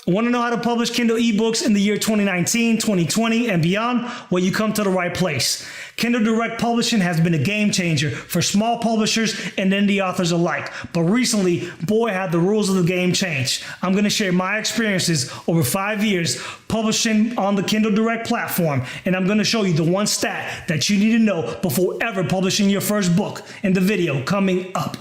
Want to know how to publish Kindle ebooks in the year 2019, 2020, and beyond? Well, you come to the right place. Kindle Direct Publishing has been a game changer for small publishers and indie authors alike. But recently, boy, had the rules of the game changed. I'm going to share my experiences over 5 years publishing on the Kindle Direct platform, and I'm going to show you the one stat that you need to know before ever publishing your first book in the video coming up.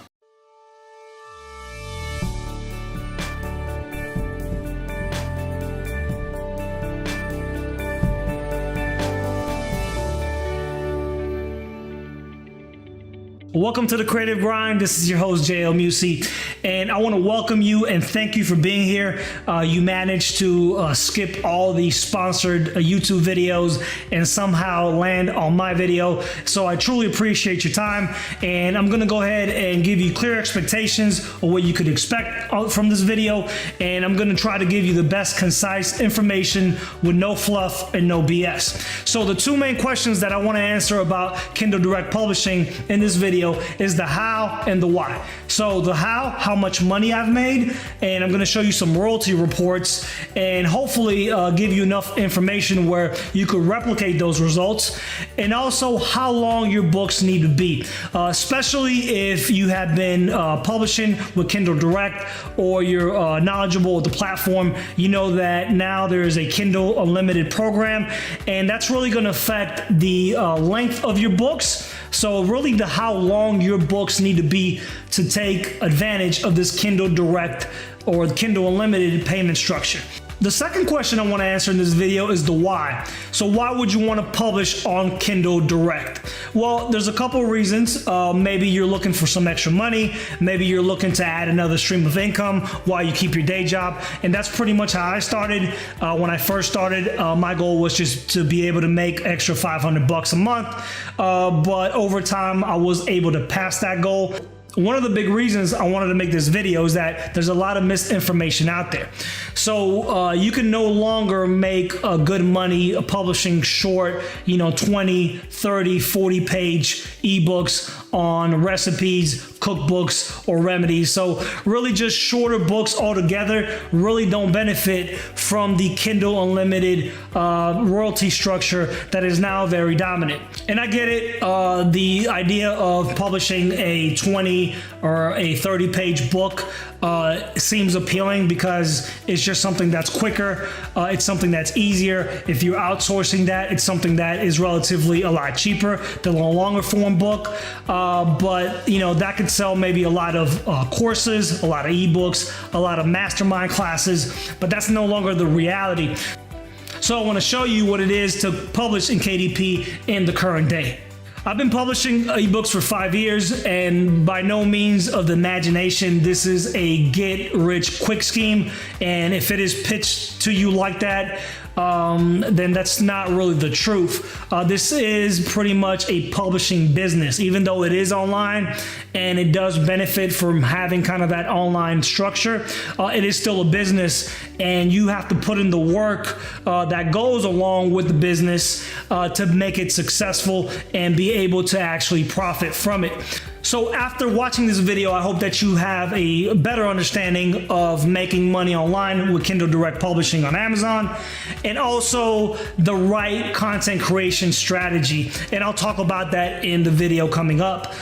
Welcome to the Creative Grind. This is your host, JL Musey, and I want to welcome you and thank you for being here. You managed to skip all the sponsored YouTube videos and somehow land on my video. So I truly appreciate your time, and I'm going to go ahead and give you clear expectations of what you could expect from this video, and I'm going to try to give you the best concise information with no fluff and no BS. So the two main questions that I want to answer about Kindle Direct Publishing in this video is the how and the why. So the how much money I've made, and I'm going to show you some royalty reports and hopefully give you enough information where you could replicate those results, and also how long your books need to be, especially if you have been publishing with Kindle Direct or you're knowledgeable with the platform. You know that now there is a Kindle Unlimited program, and that's really going to affect the length of your books. So really the how long your books need to be to take advantage of this Kindle Direct or Kindle Unlimited payment structure. The second question I want to answer in this video is the why. So why would you want to publish on Kindle Direct? Well, there's a couple of reasons. Maybe you're looking for some extra money. Maybe you're looking to add another stream of income while you keep your day job. And that's pretty much how I started. When I first started, my goal was just to be able to make extra $500 a month. But over time, I was able to pass that goal. One of the big reasons I wanted to make this video is that there's a lot of misinformation out there. So you can no longer make good money publishing short, 20, 30, 40 page ebooks on recipes, cookbooks, or remedies. So really just shorter books altogether really don't benefit from the Kindle Unlimited royalty structure that is now very dominant. And I get it, the idea of publishing a 20 or a 30 page book seems appealing because it's just something that's quicker. It's something that's easier. If you're outsourcing that, it's something that is relatively a lot cheaper than a longer form book. But that could sell maybe a lot of courses, a lot of ebooks, a lot of mastermind classes, but that's no longer the reality. So I want to show you what it is to publish in KDP in the current day. I've been publishing ebooks for 5 years, and by no means of the imagination, this is a get-rich-quick scheme. And if it is pitched to you like that, then that's not really the truth. This is pretty much a publishing business, even though it is online and it does benefit from having kind of that online structure. It is still a business, and you have to put in the work that goes along with the business to make it successful and be able to actually profit from it. So after watching this video, I hope that you have a better understanding of making money online with Kindle Direct Publishing on Amazon, and also the right content creation strategy. And I'll talk about that in the video coming up.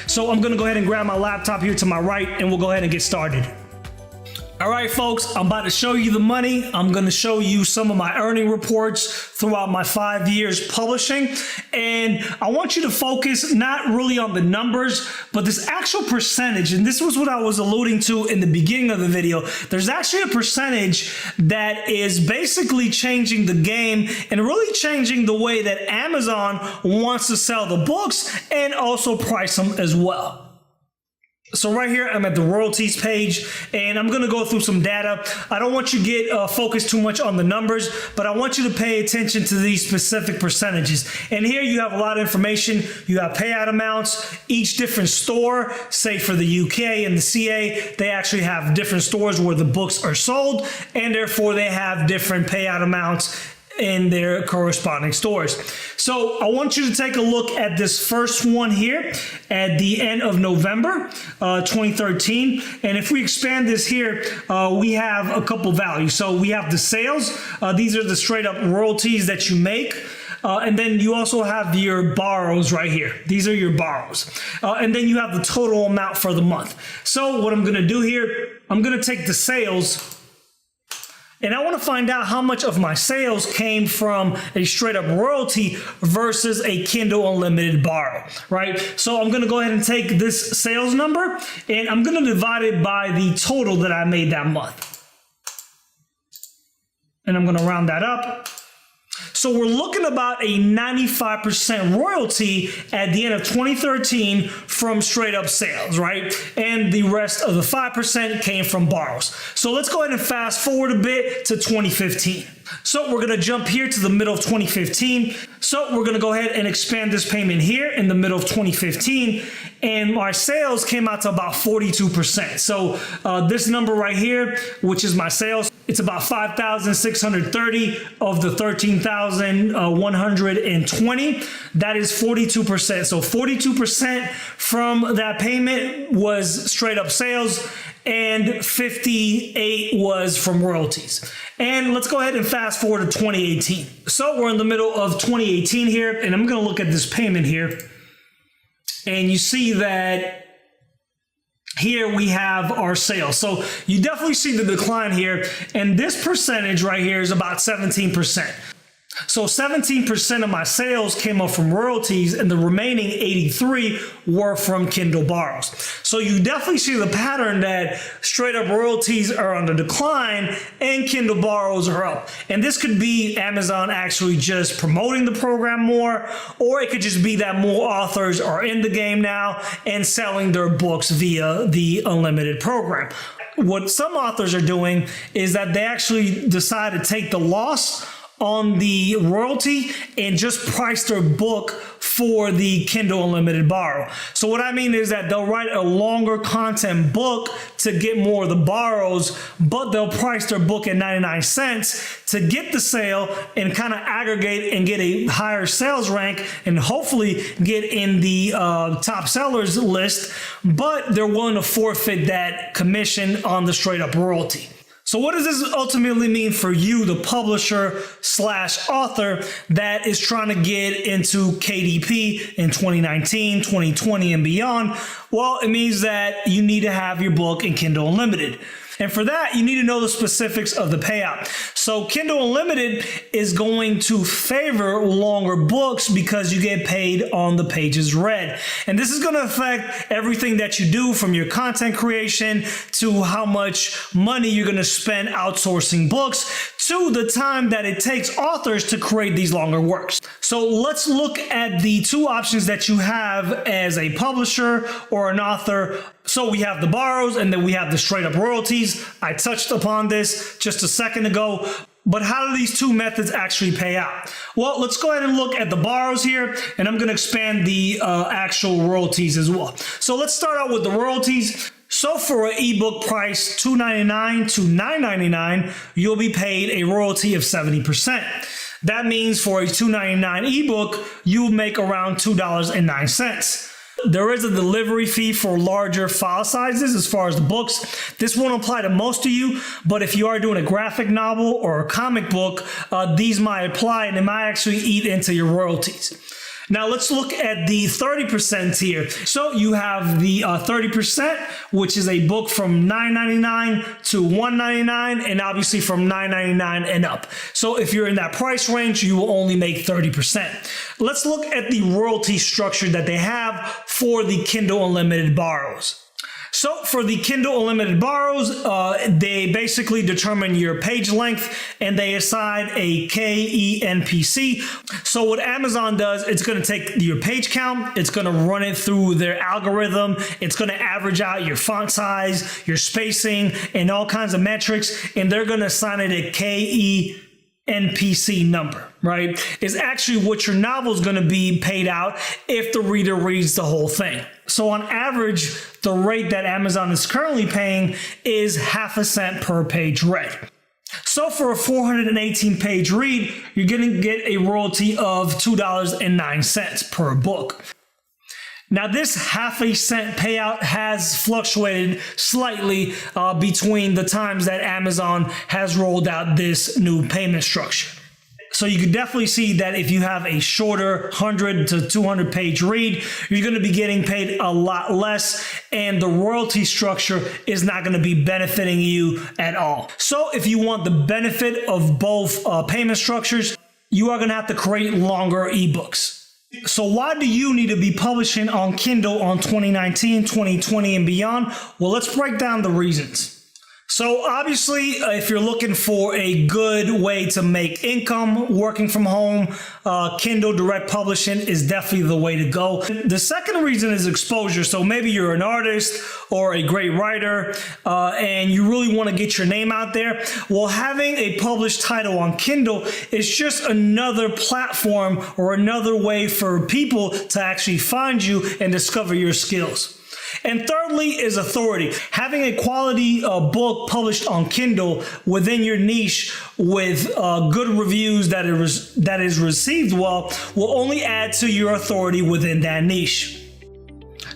So I'm gonna go ahead and grab my laptop here to my right, and we'll go ahead and get started. All right, folks, I'm about to show you the money. I'm going to show you some of my earning reports throughout my 5 years publishing. And I want you to focus not really on the numbers, but this actual percentage. And this was what I was alluding to in the beginning of the video. There's actually a percentage that is basically changing the game and really changing the way that Amazon wants to sell the books and also price them as well. So right here, I'm at the royalties page, and I'm going to go through some data. I don't want you to get focused too much on the numbers, but I want you to pay attention to these specific percentages. And here you have a lot of information. You have payout amounts. Each different store, say for the UK and the CA, they actually have different stores where the books are sold, and therefore they have different payout amounts in their corresponding stores. So I want you to take a look at this first one here at the end of November 2013. And if we expand this here, we have a couple values. So we have the sales. These are the straight up royalties that you make. And then you also have your borrows right here. These are your borrows. And then you have the total amount for the month. So what I'm going to do here, I'm going to take the sales, and I want to find out how much of my sales came from a straight up royalty versus a Kindle Unlimited borrow, right? So I'm going to go ahead and take this sales number, and I'm going to divide it by the total that I made that month. And I'm going to round that up. So we're looking about a 95% royalty at the end of 2013 from straight up sales, right? And the rest of the 5% came from borrows. So let's go ahead and fast forward a bit to 2015. So we're going to jump here to the middle of 2015. So we're going to go ahead and expand this payment here in the middle of 2015. And my sales came out to about 42%. So this number right here, which is my sales, it's about 5,630 of the 13,120. That is 42%. So 42% from that payment was straight up sales, and 58 was from royalties. And let's go ahead and fast forward to 2018. So we're in the middle of 2018 here, and I'm going to look at this payment here. And you see that here we have our sales. So you definitely see the decline here. And this percentage right here is about 17%. So 17% of my sales came up from royalties, and the remaining 83 were from Kindle borrows. So you definitely see the pattern that straight up royalties are on the decline and Kindle borrows are up. And this could be Amazon actually just promoting the program more, or it could just be that more authors are in the game now and selling their books via the unlimited program. What some authors are doing is that they actually decide to take the loss on the royalty and just price their book for the Kindle Unlimited borrow. So what I mean is that they'll write a longer content book to get more of the borrows, but they'll price their book at 99 cents to get the sale and kind of aggregate and get a higher sales rank and hopefully get in the top sellers list, but they're willing to forfeit that commission on the straight up royalty. So what does this ultimately mean for you, the publisher / author that is trying to get into KDP in 2019, 2020 and beyond? Well, it means that you need to have your book in Kindle Unlimited. And for that, you need to know the specifics of the payout. So Kindle Unlimited is going to favor longer books because you get paid on the pages read. And this is going to affect everything that you do, from your content creation to how much money you're going to spend outsourcing books to the time that it takes authors to create these longer works. So let's look at the two options that you have as a publisher or an author. So we have the borrows, and then we have the straight up royalties. I touched upon this just a second ago, but how do these two methods actually pay out? Well, let's go ahead and look at the borrows here, and I'm going to expand the actual royalties as well. So let's start out with the royalties. So for an ebook price $2.99 to $9.99, you'll be paid a royalty of 70%. That means for a $2.99 ebook, you'll make around $2.09. There is a delivery fee for larger file sizes as far as the books. This won't apply to most of you, but if you are doing a graphic novel or a comic book, these might apply, and it might actually eat into your royalties. Now let's look at the 30% tier. So you have the 30%, which is a book from $9.99 to $1.99, and obviously from $9.99 and up. So if you're in that price range, you will only make 30%. Let's look at the royalty structure that they have for the Kindle Unlimited borrows. So for the Kindle Unlimited borrows, they basically determine your page length, and they assign a KENPC. So what Amazon does, it's going to take your page count, it's going to run it through their algorithm, it's going to average out your font size, your spacing, and all kinds of metrics, and they're going to assign it a KENPC number, right? Is actually what your novel is going to be paid out if the reader reads the whole thing. So on average, the rate that Amazon is currently paying is 0.5 cents per page read. So for a 418 page read, you're going to get a royalty of $2.09 per book. Now, this half a cent payout has fluctuated slightly between the times that Amazon has rolled out this new payment structure. So you can definitely see that if you have a shorter 100 to 200 page read, you're going to be getting paid a lot less, and the royalty structure is not going to be benefiting you at all. So if you want the benefit of both payment structures, you are going to have to create longer ebooks. So why do you need to be publishing on Kindle on 2019, 2020, and beyond? Well, let's break down the reasons. So obviously, if you're looking for a good way to make income working from home, Kindle Direct Publishing is definitely the way to go. The second reason is exposure. So maybe you're an artist or a great writer and you really want to get your name out there. Well, having a published title on Kindle is just another platform or another way for people to actually find you and discover your skills. And thirdly is authority. Having a quality book published on Kindle within your niche with good reviews that is received well will only add to your authority within that niche.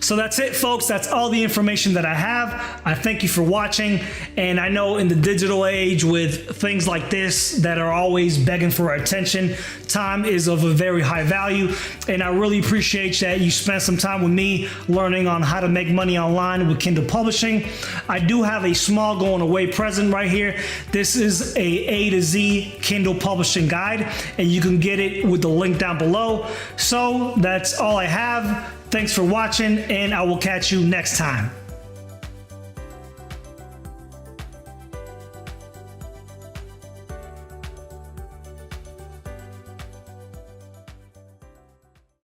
So that's it, folks. That's all the information that I have. I thank you for watching. And I know in the digital age with things like this that are always begging for our attention, time is of a very high value. And I really appreciate that you spent some time with me learning on how to make money online with Kindle Publishing. I do have a small going away present right here. This is A to Z Kindle Publishing guide, and you can get it with the link down below. So that's all I have. Thanks for watching, and I will catch you next time.